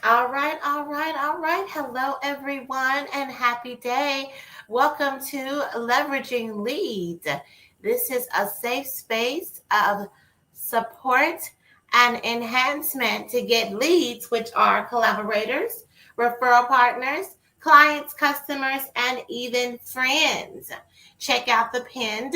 All right, all right, all right. Hello, everyone, and happy day. Welcome to Leveraging Leads. This is a safe space of support and enhancement to get leads, which are collaborators, referral partners, clients, customers, and even friends. Check out the pinned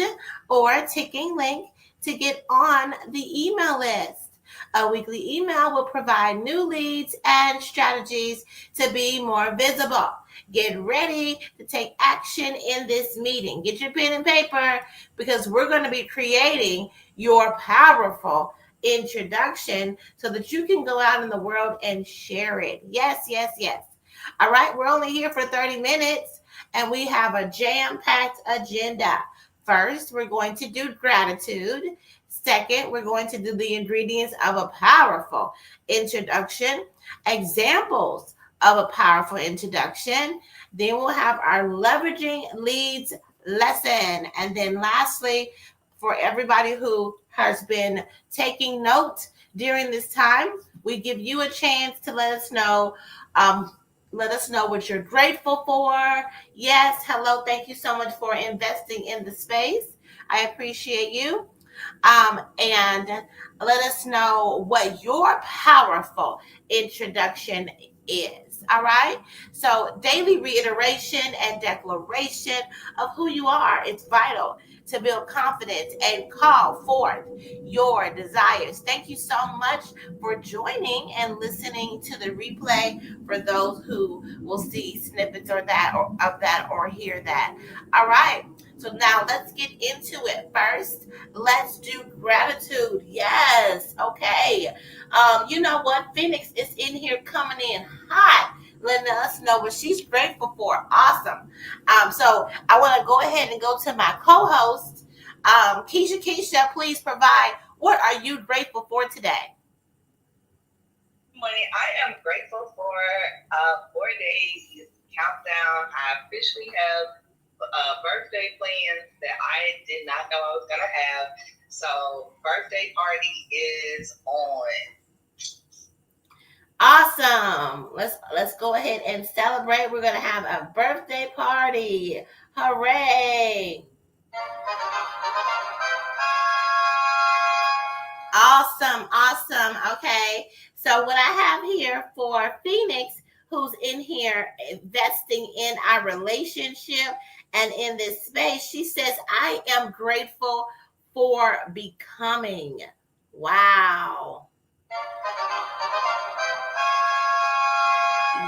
or ticking link to get on the email list. A weekly email will provide new leads and strategies to be more visible. Get ready to take action in this meeting. Get your pen and paper because we're going to be creating your powerful introduction so that you can go out in the world and share it. Yes, yes, yes. All right, we're only here for 30 minutes and we have a jam packed agenda. First, we're going to do gratitude. Second, we're going to do the ingredients of a powerful introduction, examples of a powerful introduction. Then we'll have our leveraging leads lesson. And then lastly, for everybody who has been taking notes during this time, we give you a chance to um, let us know what you're grateful for. Yes, hello, thank you so much for investing in the space. I appreciate you. And let us know what your powerful introduction is. All right. So, daily reiteration and declaration of who you are is vital to build confidence and call forth your desires. Thank you so much for joining and listening to the replay for those who will see snippets or that or of that or hear that. All right. So now let's get into it. First, let's do gratitude. Yes. Okay. You know what? Phoenix is in here coming in hot, letting us know what she's grateful for. Awesome. So I want to go ahead and go to my co-host, Keisha. Keisha, please provide what are you grateful for today? Morning. I am grateful for 4 days countdown. I officially have birthday plans that I did not know I was gonna have. So birthday party is on. Awesome. Let's go ahead and celebrate. We're gonna have a birthday party. Hooray! Awesome, awesome. Okay. So what I have here for Phoenix, who's in here investing in our relationship and in this space, she says, I am grateful for becoming. Wow.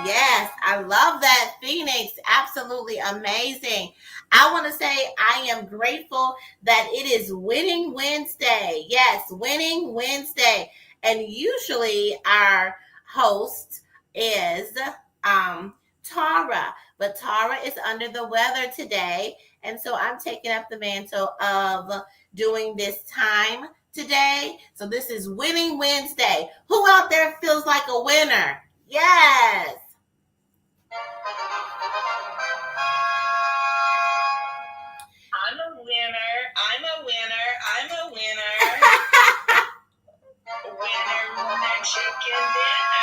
Yes, I love that, Phoenix. Absolutely amazing. I want to say I am grateful that it is Winning Wednesday. Yes, Winning Wednesday. And usually our host is um, Tara, but Tara is under the weather today. And so I'm taking up the mantle of doing this time today. So this is Winning Wednesday. Who out there feels like a winner? Yes. I'm a winner. I'm a winner. I'm a winner. Winner, winner, chicken dinner.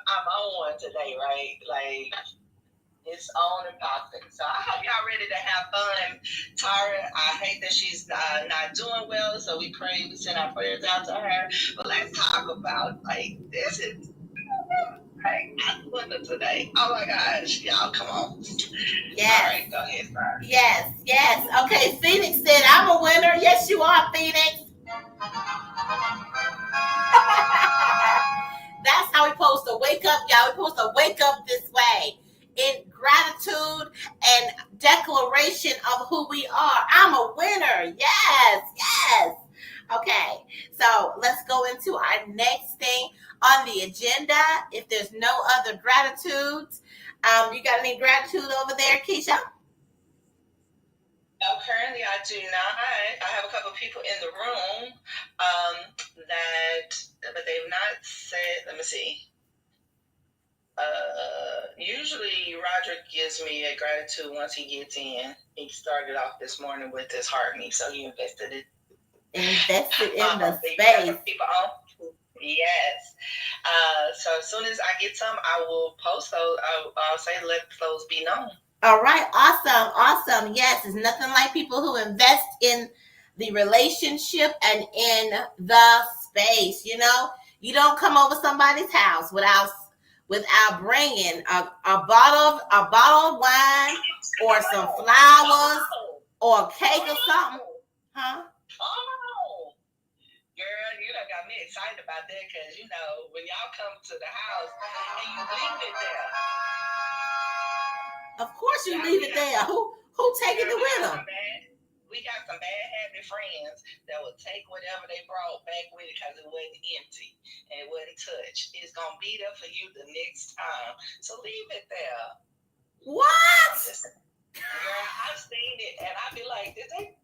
I'm on one today, right? Like it's on and popping. So I hope y'all ready to have fun. Tara, I hate that she's not doing well, so we pray, we send our prayers out to her. But let's talk about like this is hey, I'm winning today. Oh my gosh, y'all, come on. Yes. All right, go ahead, Tara. Yes, yes. Okay, Phoenix said, I'm a winner. Yes, you are, Phoenix. That's how we're supposed to wake up, y'all. We're supposed to wake up this way in gratitude and declaration of who we are. I'm a winner. Yes, yes. Okay, so let's go into our next thing on the agenda. If there's no other gratitudes, you got any gratitude over there, Keisha? No, currently I do not. I have a couple of people in the room but they've not said. Let me see. Usually Roger gives me a gratitude once he gets in. He started off this morning with his heart me, so he invested it Invested in the space. People on. Yes. So as soon as I get some, I will post those. I'll say let those be known. All right. Awesome. Yes, it's nothing like people who invest in the relationship and in the space. You know, you don't come over somebody's house without bringing a bottle of wine or some flowers or a cake or something, huh? Oh, girl, you done got me excited about that because, you know, when y'all come to the house and you leave it there. Of course you leave it there. Who taking it with them? We got some bad habit friends that will take whatever they brought back with it because it wasn't empty and it wasn't touched. It's going to be there for you the next time. So leave it there. What? Girl, I've seen it and I be like, did they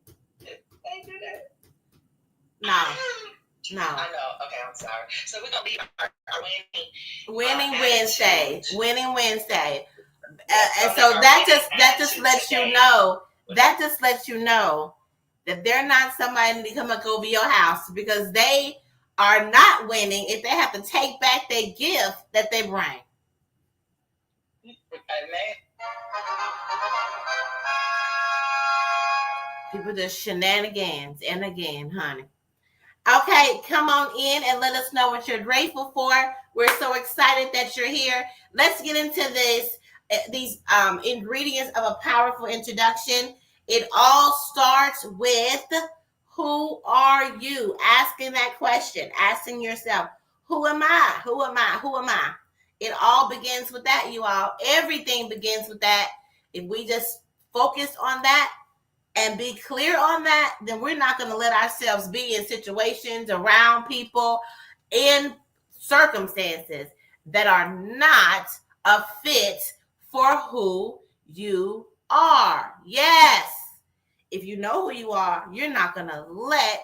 do that? No. I know. Okay, I'm sorry. So we're gonna be our winning Wednesday. Winning Wednesday. And so that just lets you know. That just lets you know that they're not somebody to come up over your house because they are not winning if they have to take back their gift that they bring. Amen. People just shenanigans and again, honey. Okay, come on in and let us know what you're grateful for. We're so excited that you're here. Let's get into these ingredients of a powerful introduction. It all starts with who are you? Asking that question, asking yourself, who am I? Who am I? Who am I? It all begins with that, you all. Everything begins with that. If we just focus on that, and be clear on that, then we're not going to let ourselves be in situations around people in circumstances that are not a fit for who you are. Yes. If you know who you are, you're not going to let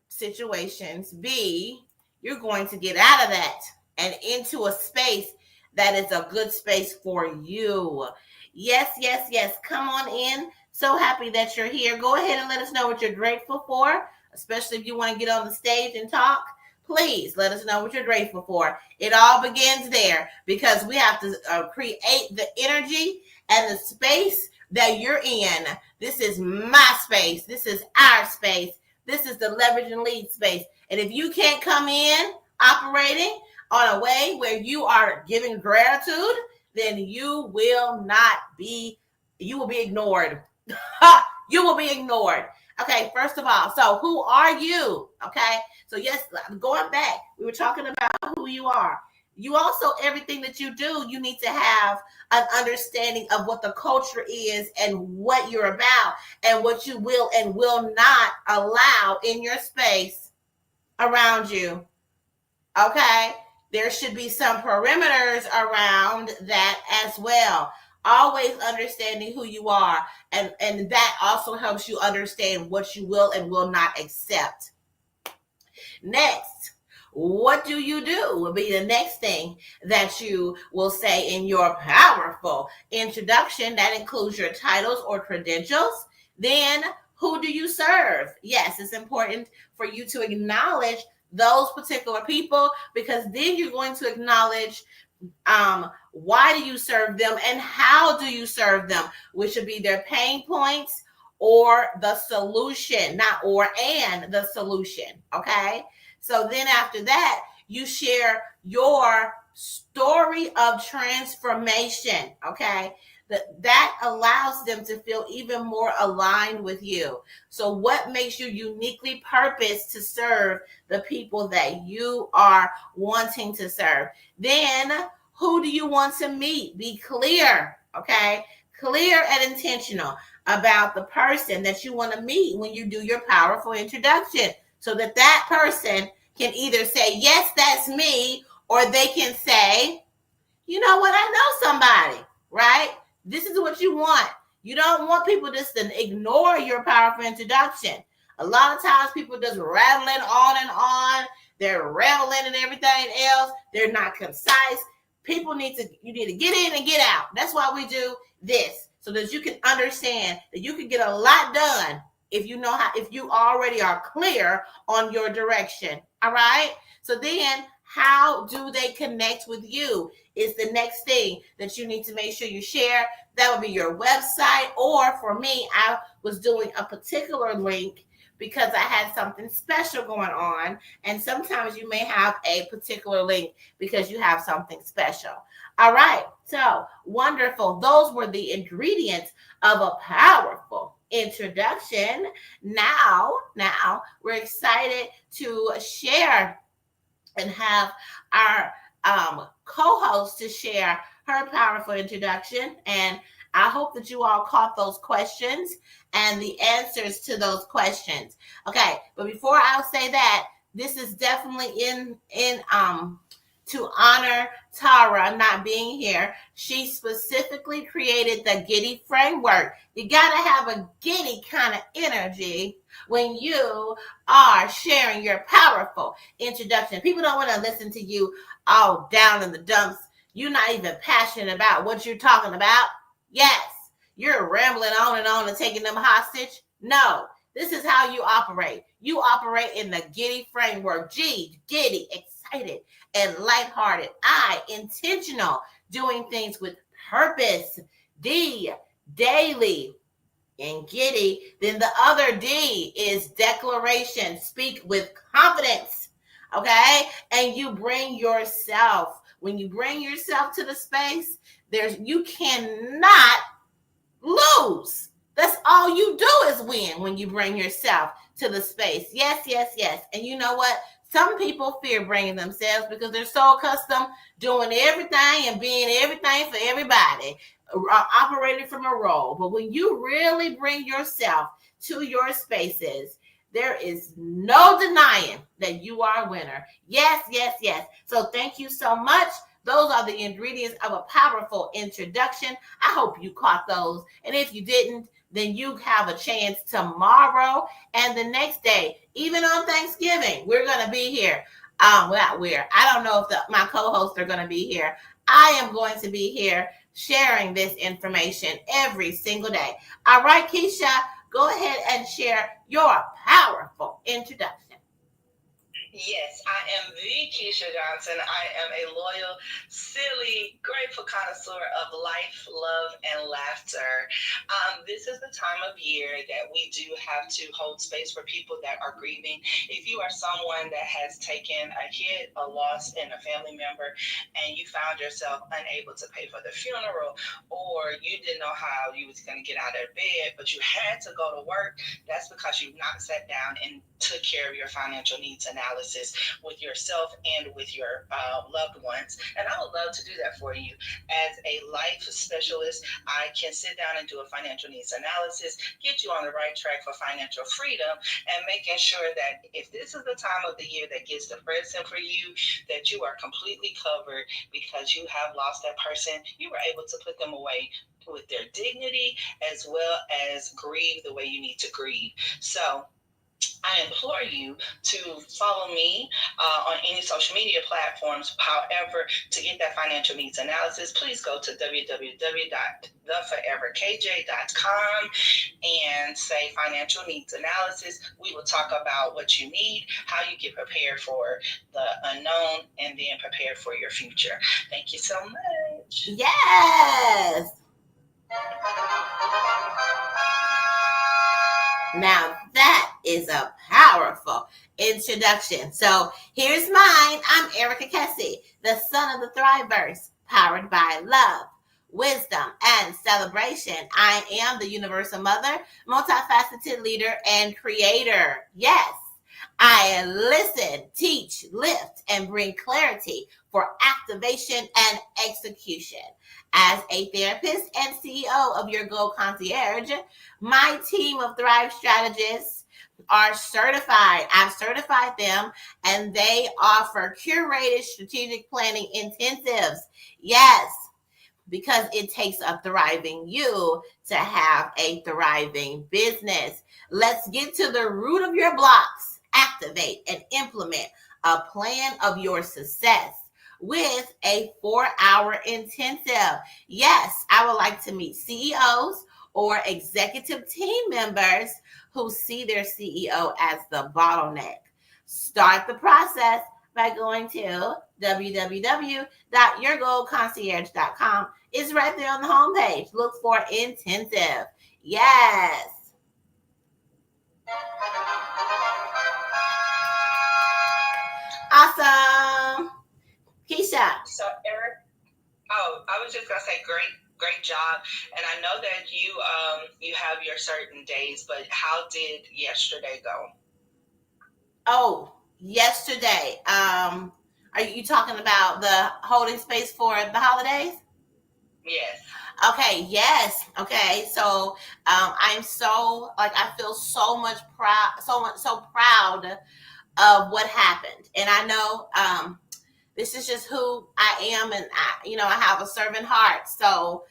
situations be. You're going to get out of that and into a space that is a good space for you. Yes. Come on in. So happy that you're here. Go ahead and let us know what you're grateful for, especially if you want to get on the stage and talk. Please let us know what you're grateful for. It all begins there because we have to create the energy and the space that you're in. This is my space. This is our space. This is the Leverage and Lead space. And if you can't come in operating on a way where you are giving gratitude, then you will be ignored. You will be ignored. Okay, first of all, so who are you? Okay, so yes, going back, we were talking about who you are. You also, everything that you do, you need to have an understanding of what the culture is and what you're about and what you will and will not allow in your space around you. Okay, there should be some perimeters around that as well. Always understanding who you are, and that also helps you understand what you will and will not accept. Next, what do you do will be the next thing that you will say in your powerful introduction. That includes your titles or credentials. Then, who do you serve? Yes, it's important for you to acknowledge those particular people because then you're going to acknowledge why do you serve them and how do you serve them, which should be their pain points or the solution, not or and the solution. Okay, so then after that you share your story of transformation. Okay, that allows them to feel even more aligned with you. So what makes you uniquely purposed to serve the people that you are wanting to serve? Then who do you want to meet? Be clear, okay? Clear and intentional about the person that you want to meet when you do your powerful introduction so that person can either say, yes, that's me, or they can say, you know what, I know somebody, right? This is what you want. You don't want people just to ignore your powerful introduction. A lot of times people just rattling on and on. They're rambling and everything else. They're not concise. You need to get in and get out. That's why we do this, so that you can understand that you can get a lot done if you know how, if you already are clear on your direction. All right. So then how do they connect with you is the next thing that you need to make sure you share. That would be your website. Or for me, I was doing a particular link because I had something special going on. And sometimes you may have a particular link because you have something special. All right. So wonderful. Those were the ingredients of a powerful introduction. Now we're excited to share and have our co-host to share her powerful introduction. And I hope that you all caught those questions and the answers to those questions. Okay, but before I'll say that, this is definitely in to honor Tara not being here. She specifically created the Giddy framework. You gotta have a giddy kind of energy when you are sharing your powerful introduction. People don't want to listen to you all down in the dumps. You're not even passionate about what you're talking about. Yes, you're rambling on and taking them hostage. No, this is how you operate. You operate in the Giddy framework. G, giddy, excited, and lighthearted. I, intentional, doing things with purpose. D, daily, and giddy. Then the other D is declaration. Speak with confidence. Okay? And you bring yourself. When you bring yourself to the space, you cannot lose. That's all you do is win when you bring yourself to the space. Yes, yes, yes. And you know what? Some people fear bringing themselves because they're so accustomed doing everything and being everything for everybody, operating from a role. But when you really bring yourself to your spaces, there is no denying that you are a winner. Yes, yes, yes. So thank you so much. Those are the ingredients of a powerful introduction. I hope you caught those. And if you didn't, then you have a chance tomorrow and the next day. Even on Thanksgiving, we're going to be here. I don't know if my co-hosts are going to be here. I am going to be here sharing this information every single day. All right, Keisha, go ahead and share your powerful introduction. Yes, I am the Keisha Johnson. I am a loyal, silly, grateful connoisseur of life, love, and laughter. This is the time of year that we do have to hold space for people that are grieving. If you are someone that has taken a hit, a loss in a family member, and you found yourself unable to pay for the funeral, or you didn't know how you was going to get out of bed, but you had to go to work, that's because you've not sat down and took care of your financial needs analysis with yourself and with your loved ones. And I would love to do that for you. As a life specialist, I can sit down and do a financial needs analysis, get you on the right track for financial freedom, and making sure that if this is the time of the year that gets depressing for you, that you are completely covered because you have lost that person. You were able to put them away with their dignity as well as grieve the way you need to grieve. So I implore you to follow me on any social media platforms. However, to get that financial needs analysis, please go to www.theforeverkj.com and say financial needs analysis. We will talk about what you need, how you get prepared for the unknown, and then prepared for your future. Thank you so much. Yes. Now that is a powerful introduction. So here's mine. I'm Erica Kessie, the son of the Thriveverse, powered by love, wisdom, and celebration. I am the universal mother, multifaceted leader, and creator. Yes, I listen, teach, lift, and bring clarity for activation and execution. As a therapist and CEO of Your Goal Concierge, my team of Thrive strategists are certified. I've certified them, and they offer curated strategic planning intensives. Yes, because it takes a thriving you to have a thriving business. Let's get to the root of your blocks. Activate and implement a plan of your success with a 4-hour intensive. Yes, I would like to meet CEOs or executive team members who see their CEO as the bottleneck. Start the process by going to www.yourgoalconcierge.com. It's right there on the homepage. Look for intensive. Yes. Awesome. Keisha. So Eric, I was just gonna say great job. And I know that you have your certain days, but how did yesterday go? Oh, yesterday. Are you talking about the holding space for the holidays? Yes. Okay, yes. Okay. So I'm so I feel so much proud, so proud of what happened. And I know this is just who I am, and I have a servant heart. So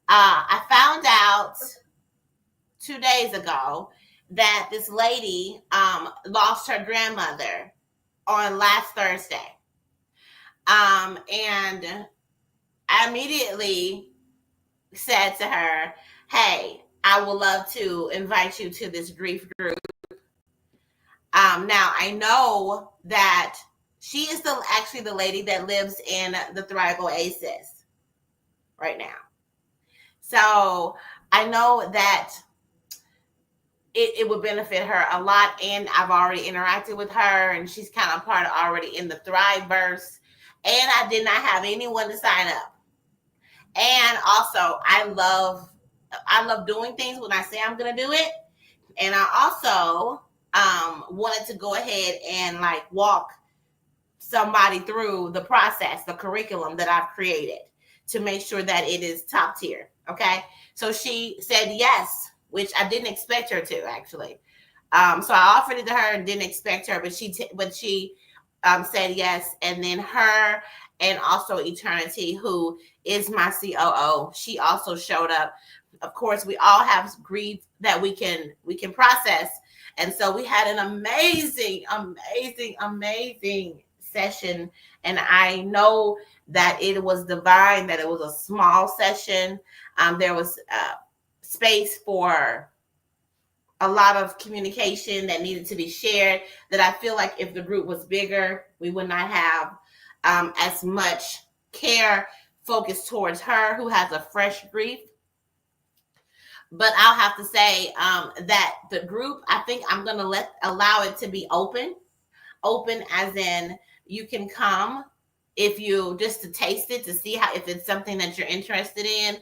I found out 2 days ago that this lady lost her grandmother on last Thursday. And I immediately said to her, hey, I would love to invite you to this grief group. Now I know that she is actually the lady that lives in the Thrive Oasis right now. So I know that it would benefit her a lot. And I've already interacted with her, and she's kind of part of already in the Thriveverse. And I did not have anyone to sign up. And also, I love doing things when I say I'm going to do it. And I also wanted to go ahead and walk somebody through the process, the curriculum that I've created to make sure that it is top tier. Okay. So she said yes, which I didn't expect her to actually. So I offered it to her and didn't expect her, but she said yes. And then her and also Eternity, who is my COO, she also showed up. Of course, we all have grief that we can process. And so we had an amazing session. And I know that it was divine, that it was a small session. There was space for a lot of communication that needed to be shared, that I feel like if the group was bigger, we would not have as much care focused towards her, who has a fresh grief. But I'll have to say that the group, I think I'm going to allow it to be open as in you can come if you just to taste it, to see if it's something that you're interested in,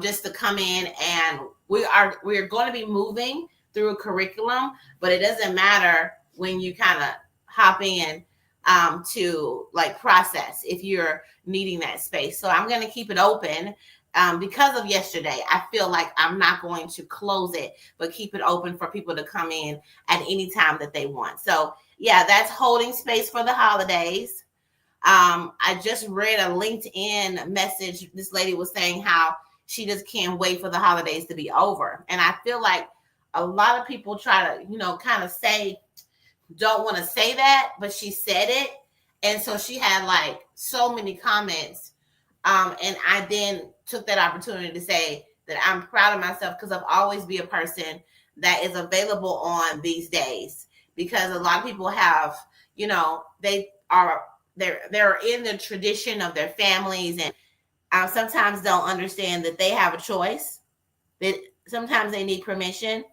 just to come in. And we're going to be moving through a curriculum, but it doesn't matter when you kind of hop in to process if you're needing that space. So I'm going to keep it open. Because of yesterday, I feel like I'm not going to close it, but keep it open for people to come in at any time that they want. So yeah, that's holding space for the holidays. I just read a LinkedIn message. This lady was saying how she just can't wait for the holidays to be over. And I feel like a lot of people try to, kind of don't want to say that, but she said it. And so she had so many comments. And I then took that opportunity to say that I'm proud of myself, because I've always be a person that is available on these days, because a lot of people have, they're in the tradition of their families, and sometimes don't understand that they have a choice, that sometimes they need permission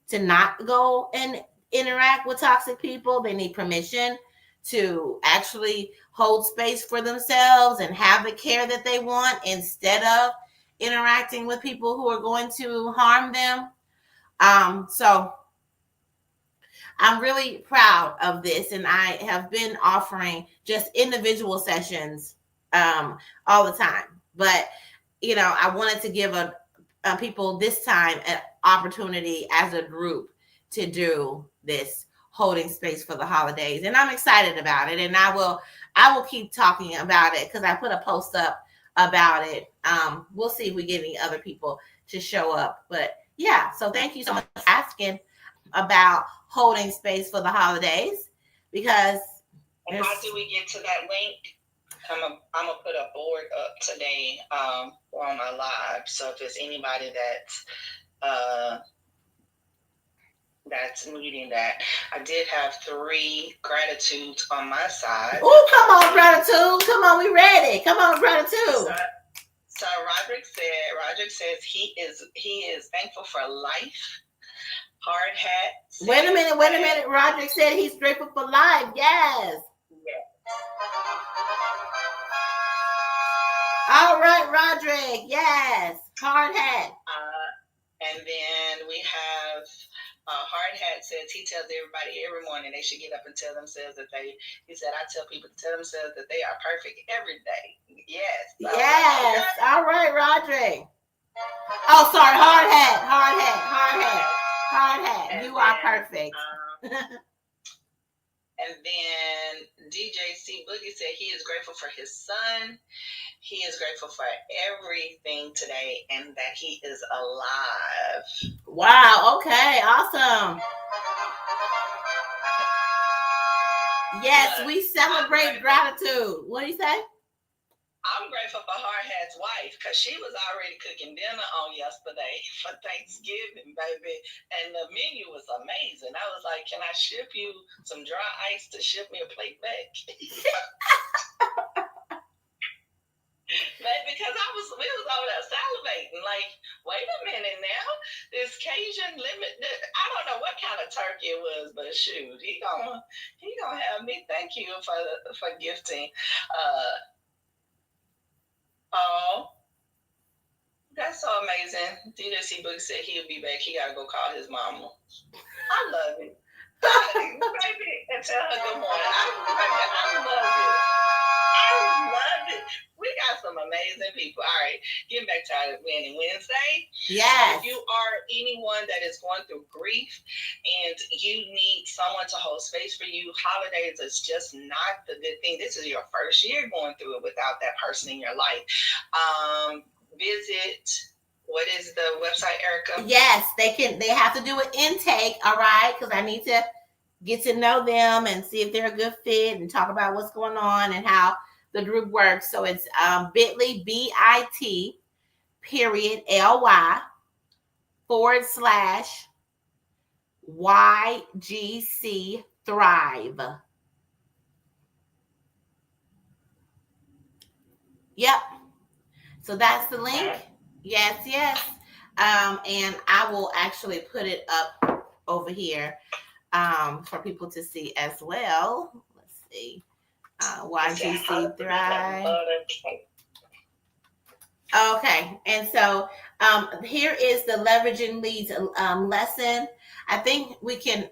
to not go and interact with toxic people. They need permission to actually hold space for themselves and have the care that they want, instead of interacting with people who are going to harm them. So I'm really proud of this, and I have been offering just individual sessions all the time. But I wanted to give people this time an opportunity as a group to do this holding space for the holidays, and I'm excited about it. And I will keep talking about it, because I put a post up about it. We'll see if we get any other people to show up. But yeah, so thank you so much for asking about holding space for the holidays, because and how do we get to that link? I'm gonna put a board up today on my live. So if there's anybody that's that's needing that. I did have 3 gratitudes on my side. Oh, come on, gratitude. Come on, we ready. Come on, gratitude. So Roderick says he is thankful for life. Hard hat. Wait a minute. Roderick said he's grateful for life. Yes. All right, Roderick. Yes. Hard hat. And then we have Hard Hat says he tells everybody every morning they should get up and tell themselves that he said, I tell people to tell themselves that they are perfect every day. Yes. Yes. All right, Roderick. Oh, sorry. Hard hat. You are perfect. And then DJ C Boogie said he is grateful for his son. He is grateful for everything today and that he is alive. Wow. Okay. Awesome. Yes, we celebrate gratitude. What do you say? I'm grateful for Hard Hat's wife because she was already cooking dinner on yesterday for Thanksgiving, baby. And the menu was amazing. I was like, can I ship you some dry ice to ship me a plate back? Because we was over there salivating, like, wait a minute now, this Cajun limit, I don't know what kind of turkey it was, but shoot, he gonna have me. Thank you for gifting. Oh, that's so amazing. DJ C Book said he'll be back. He gotta go call his mama. I love it. Baby, and tell her good morning. I love it. We got some amazing people. All right, getting back to our Winning Wednesday. Yes. If you are anyone that is going through grief and you need someone to hold space for you, holidays is just not the good thing. This is your first year going through it without that person in your life. Visit. What is the website, Erica? Yes, they have to do an intake, all right, because I need to get to know them and see if they're a good fit and talk about what's going on and how the group works. So it's bit.ly, bit, period, ly, / YGC Thrive. Yep. So that's the link. Yes. And I will actually put it up over here for people to see as well. Let's see. YGC Thrive. Okay. And so here is the leveraging leads lesson. I think we can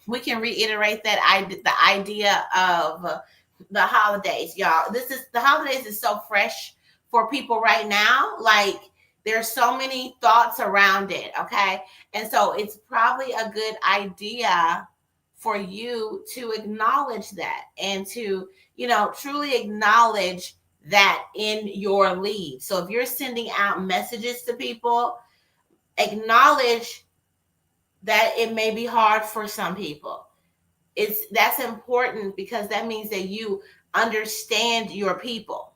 reiterate that the idea of the holidays, y'all. The holidays is so fresh for people right now. Like, there's so many thoughts around it. Okay. And so it's probably a good idea for you to acknowledge that and to, truly acknowledge that in your lead. So if you're sending out messages to people, acknowledge that it may be hard for some people. That's important because that means that you understand your people.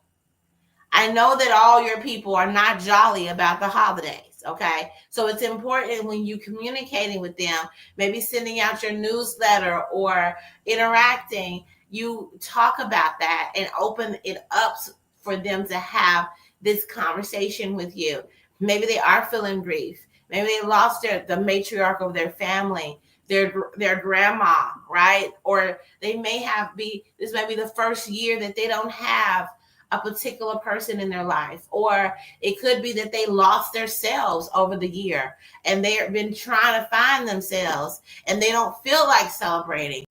I know that all your people are not jolly about the holidays, okay? So it's important when you communicating with them, maybe sending out your newsletter or interacting, you talk about that and open it up for them to have this conversation with you. Maybe they are feeling grief. Maybe they lost the matriarch of their family, their grandma, right? Or this may be the first year that they don't have a particular person in their life. Or it could be that they lost themselves over the year and they've been trying to find themselves and they don't feel like celebrating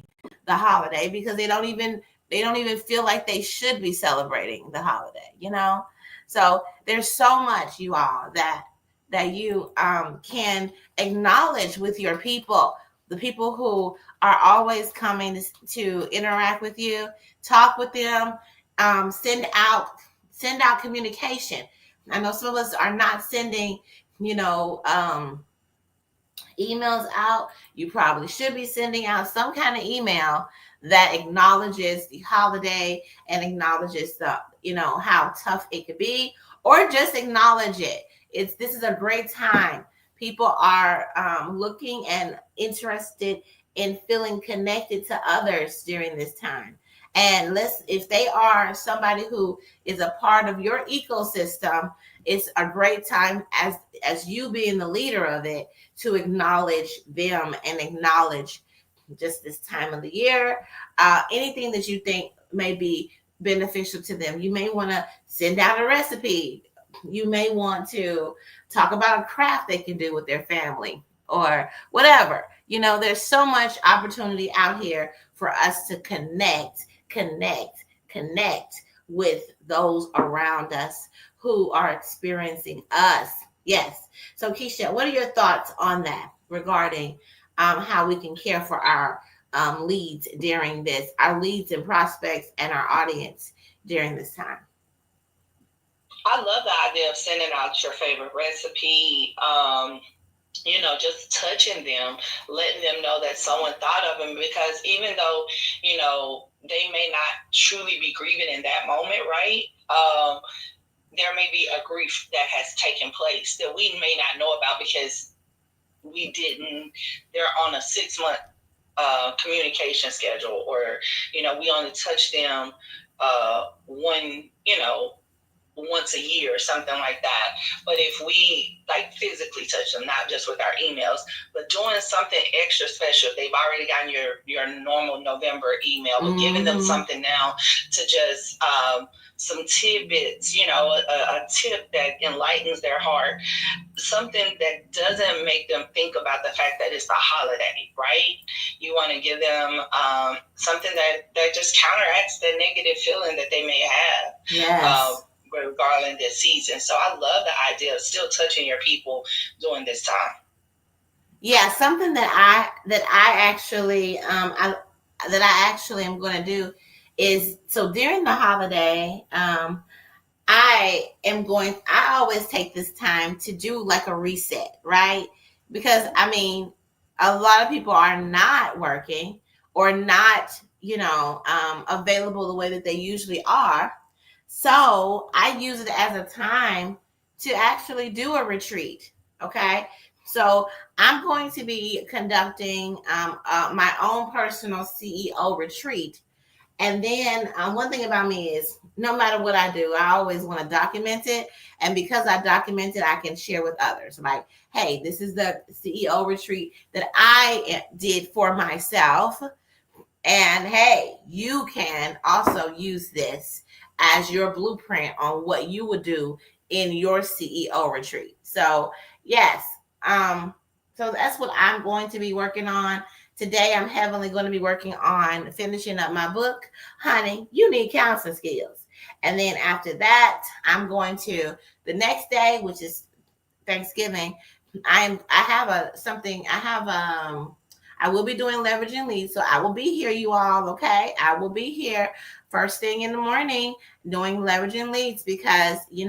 the holiday because they don't even feel like they should be celebrating the holiday, So there's so much, you all, that you can acknowledge with your people, the people who are always coming to interact with you, talk with them, send out communication. I know some of us are not sending, emails out. You probably should be sending out some kind of email that acknowledges the holiday and acknowledges the, how tough it could be, or just acknowledge it. This is a great time People are looking and interested in feeling connected to others during this time. And if they are somebody who is a part of your ecosystem, it's a great time as you being the leader of it to acknowledge them and acknowledge just this time of the year. Anything that you think may be beneficial to them. You may want to send out a recipe. You may want to talk about a craft they can do with their family or whatever. There's so much opportunity out here for us to connect with those around us who are experiencing us. Yes. So Keisha, what are your thoughts on that regarding how we can care for our leads during this, our leads and prospects and our audience during this time? I love the idea of sending out your favorite recipe. Just touching them, letting them know that someone thought of them, because even though, they may not truly be grieving in that moment, right? There may be a grief that has taken place that we may not know about because they're on a 6-month communication schedule, or, we only touch them once a year or something like that. But if we physically touch them, not just with our emails, but doing something extra special, if they've already gotten your normal November email, but giving them something now to just some tidbits, a tip that enlightens their heart, something that doesn't make them think about the fact that it's a holiday, right? You want to give them something that just counteracts the negative feeling that they may have. Yes. Regarding this season. So I love the idea of still touching your people during this time. Yeah, something that I actually am going to do is, so during the holiday, I always take this time to do like a reset, right? Because a lot of people are not working or not, available the way that they usually are. So I use it as a time to actually do a retreat. Okay. So I'm going to be conducting my own personal CEO retreat. And then one thing about me is no matter what I do, I always want to document it. And because I document it, I can share with others. Like, hey, this is the CEO retreat that I did for myself. And hey, you can also use this as your blueprint on what you would do in your CEO retreat. So yes, so that's what I'm going to be working on. Today, I'm heavily going to be working on finishing up my book, Honey, You Need Counseling Skills. And then after that, I'm going to the next day, which is Thanksgiving. I will be doing leveraging leads. So I will be here, you all. Okay. I will be here first thing in the morning doing leveraging leads, because, you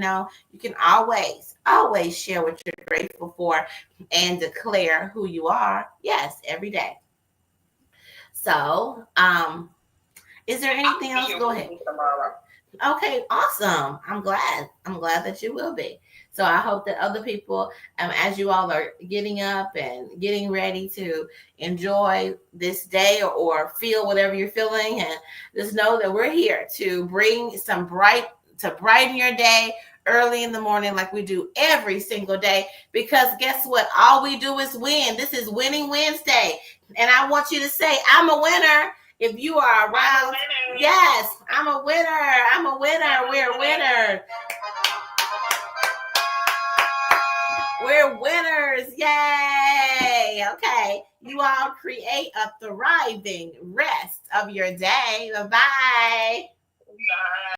can always share what you're grateful for and declare who you are. Yes. Every day. So, is there anything else? Go ahead. Okay, awesome. I'm glad that you will be. So I hope that other people, as you all are getting up and getting ready to enjoy this day or feel whatever you're feeling, and just know that we're here to bring to brighten your day early in the morning, like we do every single day. Because guess what? All we do is win. This is Winning Wednesday, and I want you to say, "I'm a winner." If you are around, yes, I'm a winner. I'm a winner. We're winners. We're winners. Yay. Okay. You all create a thriving rest of your day. Bye-bye. Bye.